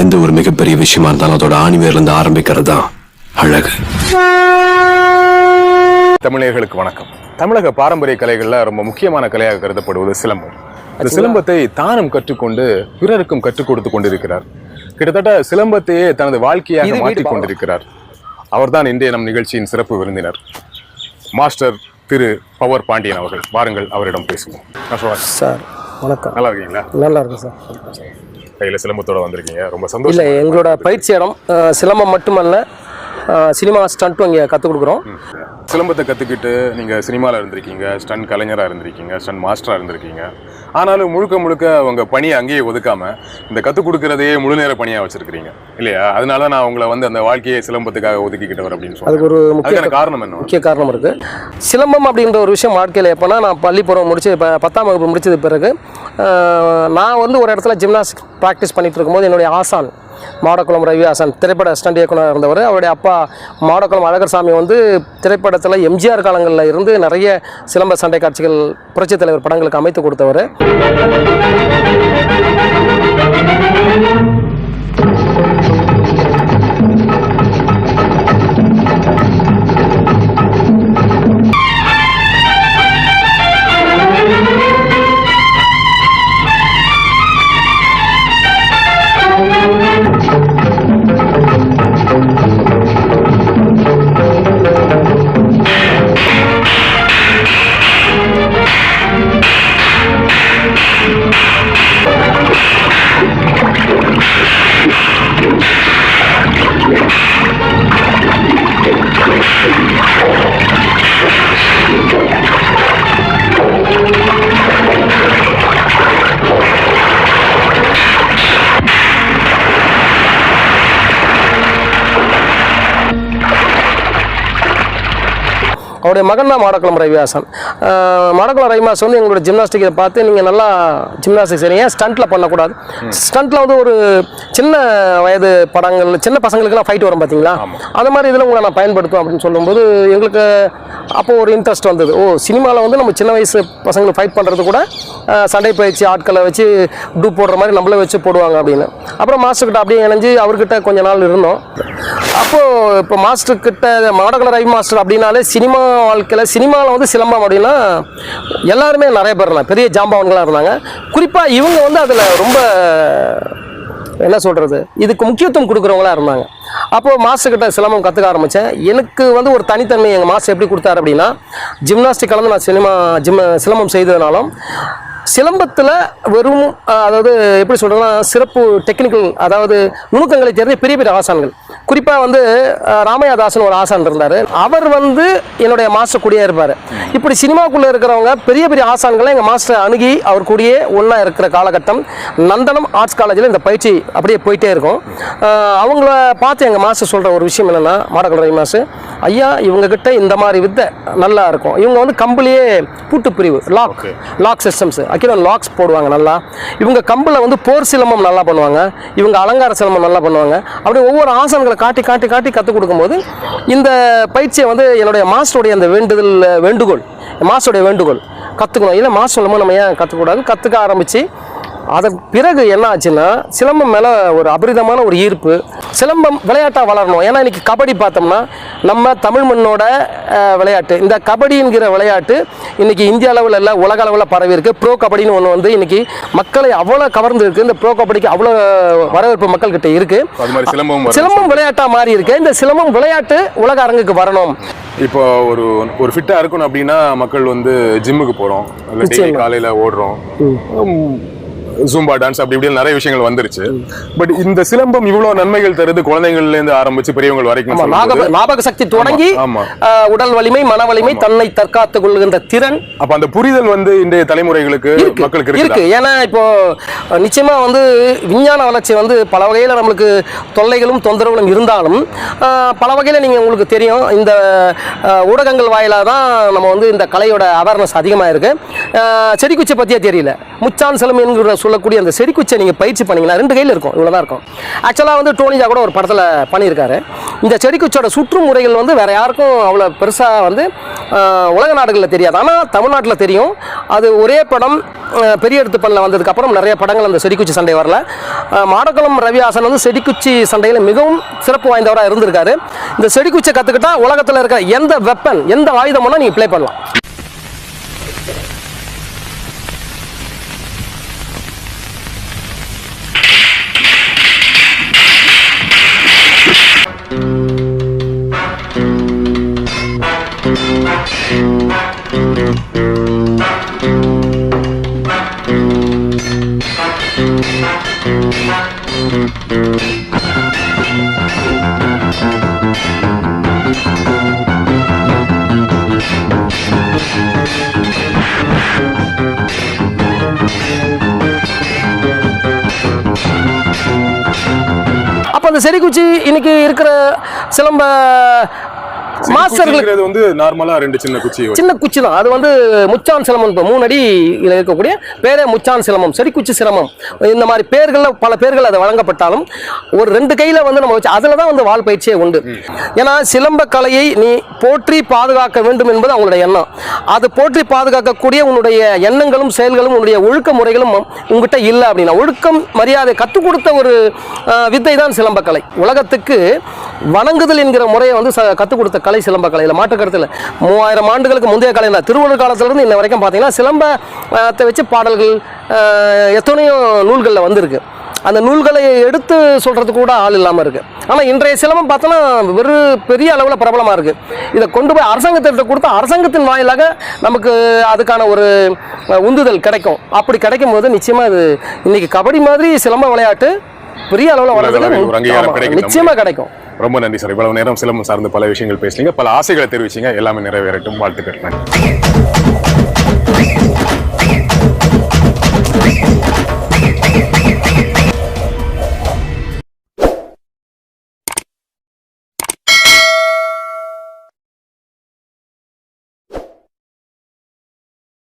எந்த ஒரு மிகப்பெரிய விஷயமா இருந்தாலும் அதோட ஆணிவேர்ல இருந்து ஆரம்பிக்கிறது தான் அழகு. தமிழர்களுக்கு வணக்கம். தமிழக பாரம்பரிய கலைகள்ல ரொம்ப முக்கியமான கலையாக கருதப்படுவது சிலம்பம். இந்த சிலம்பத்தை தானும் கற்றுக்கொண்டு பிறருக்கும் கற்றுக் கொடுத்து கொண்டிருக்கிறார். கிட்டத்தட்ட சிலம்பத்தையே தனது வாழ்க்கையாக மாற்றிக் கொண்டிருக்கிறார். அவர்தான் இன்றைய நம் நிகழ்ச்சியின் சிறப்பு விருந்தினர், மாஸ்டர் திரு பவர் பாண்டியன் அவர்கள். வாருங்கள், அவரிடம் பேசுவோம். சார் வணக்கம். நல்லா இருக்கீங்களா? நல்லா இருக்கு சார். கையில் சிலம்பத்தோட வந்திருக்கீங்க, ரொம்ப சந்தோஷம். இல்லை, எங்களோட பயிற்சி இடம் சிலம்பம் மட்டுமல்ல, சினிமா ஸ்டண்ட்டும் இங்கே கற்றுக் கொடுக்குறோம். சிலம்பத்தை கற்றுக்கிட்டு நீங்கள் சினிமாவில் இருந்திருக்கீங்க, ஸ்டண்ட் கலைஞராக இருந்திருக்கீங்க, ஸ்டண்ட் மாஸ்டராக இருந்திருக்கீங்க. ஆனாலும் முழுக்க முழுக்க உங்கள் பணியை அங்கேயே ஒதுக்காமல் இந்த கற்றுக் கொடுக்குறதையே முழு நேர பணியாக வச்சுருக்கிறீங்க இல்லையா? அதனால நான் உங்களை அந்த வாழ்க்கையை சிலம்பத்துக்காக ஒதுக்கிக்கிட்டவர் அப்படின்னு சொல்லுவேன். அதுக்கு ஒரு முக்கிய காரணம் என்ன? முக்கிய காரணம் இருக்குது. சிலம்பம் அப்படின்ற ஒரு விஷயம் வாழ்க்கையில் எப்போனா, நான் பள்ளிப்பருவம் முடிச்சு இப்போ 10ஆம் வகுப்பு முடிச்சது பிறகு நான் ஒரு இடத்துல ஜிம்னாஸ்டிக் ப்ராக்டிஸ் பண்ணிகிட்டு இருக்கும்போது என்னுடைய ஆசான் மாடக்குளம் ரவி ஆசான் திரைப்பட ஸ்டண்ட் இயக்குனர் இருந்தவர். அவருடைய அப்பா மாடக்குளம் அழகர்சாமி திரைப்படத்தில் எம்ஜிஆர் காலங்களில் இருந்து நிறைய சிலம்ப சண்டை காட்சிகள் புரட்சித் தலைவர் படங்களுக்கு அமைத்து கொடுத்தவர். அவருடைய மகன் தான் மாடக்குளம் ரவிவாசன். மாடக்குளம் ரவிவாசன் எங்களோட ஜிம்னாஸ்டிக்கை பார்த்து, நீங்கள் நல்லா ஜிம்னாஸ்டிக் செய்றீங்க, ஸ்டண்ட்டில் பண்ணக்கூடாது. ஸ்டண்ட்டில் ஒரு சின்ன வயது படங்கள், சின்ன பசங்களுக்கெல்லாம் ஃபைட் வரும் பார்த்தீங்களா, அந்த மாதிரி இதில் உங்களை நான் பயன்படுத்தும் அப்படின்னு சொல்லும்போது எங்களுக்கு அப்போது ஒரு இன்ட்ரெஸ்ட் வந்தது. சினிமாவில் நம்ம சின்ன வயசு பசங்களுக்கு ஃபைட் பண்ணுறது கூட சண்டை பயிற்சி ஆட்களை வச்சு டூப் போடுற மாதிரி நம்மளே வச்சு போடுவாங்க அப்படின்னு. அப்புறம் மாஸ்டர்கிட்ட அப்படியே இணைஞ்சு அவர்கிட்ட கொஞ்ச நாள் இருந்தோம். அப்போது இப்போ மாஸ்டர்கிட்ட மாடக்குளம் ரவி மாஸ்டர் அப்படின்னாலே சினிமா வாழ்க்கையில், சினிமாவில் சிலம்பம் அப்படின்னா எல்லாருமே நிறைய பேர் இருந்தாங்க, பெரிய ஜாம்பவான்களாக இருந்தாங்க. குறிப்பாக இவங்க அதில் ரொம்ப என்ன சொல்கிறது, இதுக்கு முக்கியத்துவம் கொடுக்குறவங்களா இருந்தாங்க. அப்போது மாஸ்டர்கிட்ட சிலம்பம் கற்றுக்க ஆரம்பித்தேன். எனக்கு ஒரு தனித்தன்மை எங்கள் மாஸ்டர் எப்படி கொடுத்தாரு அப்படின்னா, ஜிம்னாஸ்டிக் கலந்து நான் சிலம்பம் செய்ததுனாலும் சிலம்பத்தில் வெறும் அதாவது எப்படி சொல்கிறேன்னா, சிறப்பு டெக்னிக்கல், அதாவது நுணுக்கங்களை தெரிஞ்ச பெரிய பெரிய ஆசான்கள், குறிப்பாக ராமையாதாசன் ஒரு ஆசான் இருந்தார். அவர் என்னுடைய மாஸ்டர் கூடயே இருப்பார். இப்படி சினிமாக்குள்ளே இருக்கிறவங்க பெரிய பெரிய ஆசான்களை எங்கள் மாஸ்டர் அணுகி அவர் கூடயே ஒன்றா இருக்கிற காலகட்டம் நந்தனம் ஆர்ட்ஸ் காலேஜில் இந்த பயிற்சி அப்படியே போயிட்டே இருக்கும். அவங்கள பார்த்து எங்கள் மாஸ்டர் சொல்கிற ஒரு விஷயம் என்னென்னா, மாடக்குளம் ரவி மாஸ்டர், ஐயா இவங்ககிட்ட இந்த மாதிரி வித்தை நல்லா இருக்கும். இவங்க கம்புலேயே பூட்டு பிரிவு லாக் சிஸ்டம்ஸ் லாக்ஸ் போடுவாங்க நல்லா. இவங்க கம்பில் போர் சிலம்பம் நல்லா பண்ணுவாங்க, இவங்க அலங்கார சிலம்பம் நல்லா பண்ணுவாங்க. அப்படி ஒவ்வொரு ஆசனங்களை காட்டி காட்டி காட்டி கற்றுக் கொடுக்கும்போது இந்த பயிற்சியை என்னுடைய மாஸ்டருடைய அந்த வேண்டுகோள் மாஸ்டருடைய வேண்டுகோள் கற்றுக்கணும். இல்லை மாஸ்டர் சொல்லும்போது நம்ம ஏன் கற்றுக்கூடாது, கற்றுக்க ஆரம்பித்து அதன் பிறகு என்ன ஆச்சுன்னா, சிலம்பம் மேலே ஒரு அபரிதமான ஒரு ஈர்ப்பு. சிலம்பம் விளையாட்டாக வளரணும். ஏன்னா இன்றைக்கி கபடி பார்த்தோம்னா நம்ம தமிழ் மண்ணோட விளையாட்டு. இந்த கபடிங்கிற விளையாட்டு இன்றைக்கி இந்திய அளவில் இல்லை, உலக அளவில் பரவி இருக்குது. ப்ரோ கபடின்னு ஒன்று இன்றைக்கி மக்களை அவ்வளோ கவர்ந்து இருக்குது. இந்த ப்ரோ கபடிக்கு அவ்வளோ வரவேற்பு மக்கள்கிட்ட இருக்குது. சிலம்பம் விளையாட்டாக மாறி இருக்கு. இந்த சிலம்பம் விளையாட்டு உலக அரங்குக்கு வரணும். இப்போ ஒரு ஃபிட்டாக இருக்கணும் அப்படின்னா மக்கள் ஜிம்முக்கு போகிறோம், காலையில் ஓடுறோம், ஜூம்பா டான்ஸ், அப்படி இப்படி நிறைய விஷயங்கள் வந்துருச்சு. பட் இந்த சிலம்பம் இவ்வளவு நன்மைகள் தருது, குழந்தைகள்ல இருந்து ஆரம்பிச்சு பெரியவங்க வரைக்கும். ஞாபக சக்தி தொடங்கி உடல் வலிமை, மன வலிமை, தன்னை தற்காத்துக் கொள்கின்ற திறன். அப்ப அந்த புரிதல் இன்றைய தலைமுறைகளுக்கு மக்களுக்கு இருக்கு. ஏன்னா இப்போ நிச்சயமா விஞ்ஞான வளர்ச்சி பல வகையில நம்மளுக்கு தொல்லைகளும் தொந்தரவுகளும் இருந்தாலும் பல வகையில நீங்க உங்களுக்கு தெரியும், இந்த ஊடகங்கள் வாயிலாக தான் நம்ம இந்த கலையோட அவேர்னஸ் அதிகமா இருக்கு. செடி குச்சி பத்தியே தெரியல, முச்சான் சிலம்பம் என்கிற சொல்லக்கூடிய அந்த செடிக்குச்சை நீங்கள் பயிற்சி பண்ணீங்கன்னா 2 கையில் இருக்கும், இவ்வளோ தான் இருக்கும். ஆக்சுவலாக வந்து டோனிஜா கூட ஒரு படத்தில் பண்ணியிருக்காரு. இந்த செடிக்குச்சோட சுற்று முறைகள் வந்து வேறு யாருக்கும் அவ்வளோ பெருசாக வந்து உலக நாடுகளில் தெரியாது, ஆனால் தமிழ்நாட்டில் தெரியும். அது ஒரே படம் பெரிய எடுத்து பண்ணல வந்ததுக்கப்புறம் நிறைய படங்கள் அந்த செடிக்குச்சி சண்டை வரல. மாடக்குளம் ரவிஹாசன் வந்து செடிக்குச்சி சண்டையில் மிகவும் சிறப்பு வாய்ந்தவராக இருந்திருக்காரு. இந்த செடிக்குச்சியை கற்றுக்கிட்டா உலகத்தில் இருக்கிற எந்த வெப்பன், எந்த ஆயுதமுன்னா நீங்கள் ப்ளே பண்ணலாம். அப்போ அந்த செடிக்குச்சி இன்னைக்கு இருக்கிற சிலம்ப மாஸ்டர்களுக்கு வந்து நார்மலா 2 சின்ன குச்சி, சின்ன குச்சி தான். அது வந்து முச்சான் சிலம்பம், 3 அடி இருக்கக்கூடிய பேரே முச்சான் சிலம்பம், செடிக்குச்சி சிலம்பம், இந்த மாதிரி பேர்களில் பல பேர்கள் அது வழங்கப்பட்டாலும் ஒரு 2 கையில் வந்து நம்ம வச்சு அதில் தான் வந்து வால் பயிற்சியே உண்டு. ஏன்னா சிலம்ப கலையை நீ போற்றி பாதுகாக்க வேண்டும் என்பது அவங்களுடைய எண்ணம். அது போற்றி பாதுகாக்கக்கூடிய உன்னுடைய எண்ணங்களும் செயல்களும் உன்னுடைய ஒழுக்க முறைகளும் உங்ககிட்ட இல்லை அப்படின்னா, ஒழுக்கம் மரியாதை கற்றுக் கொடுத்த ஒரு வித்தை தான் சிலம்பக்கலை. உலகத்துக்கு வணங்குதல் என்கிற முறையை வந்து கற்றுக் கொடுத்த கலை சிலம்ப கலையில் மாற்றுக்கருத்தில் 3000 ஆண்டுகளுக்கு முந்தைய கலை தான். திருவள்ளுவர் காலத்திலிருந்து இன்ன வரைக்கும் பார்த்தீங்கன்னா சிலம்பத்தை வச்சு பாடல்கள் எத்தனையோ நூல்களில் வந்திருக்கு. அந்த நூல்களை எடுத்து சொல்கிறதுக்கு கூட ஆள் இல்லாமல் இருக்குது. ஆனால் இன்றைய சிலம்பம் பார்த்தோன்னா பெரிய அளவில் பிரபலமாக இருக்குது. இதை கொண்டு போய் அரசாங்கத்திட்ட கொடுத்தா அரசாங்கத்தின் வாயிலாக நமக்கு அதுக்கான ஒரு உந்துதல் கிடைக்கும். அப்படி கிடைக்கும் போது நிச்சயமாக இது இன்னைக்கு கபடி மாதிரி சிலம்ப விளையாட்டு பெரிய அளவில் வளர்றதுக்கு நிச்சயமாக கிடைக்கும். ரொம்ப நன்றி சார். இவ்வளவு நேரம் சிலம்பம் சார்ந்து பல விஷயங்கள் பேசுறீங்க, பல ஆசைகளை தெரிவிச்சீங்க. எல்லாமே நிறைவேறட்டும். வாழ்த்துக்கள்.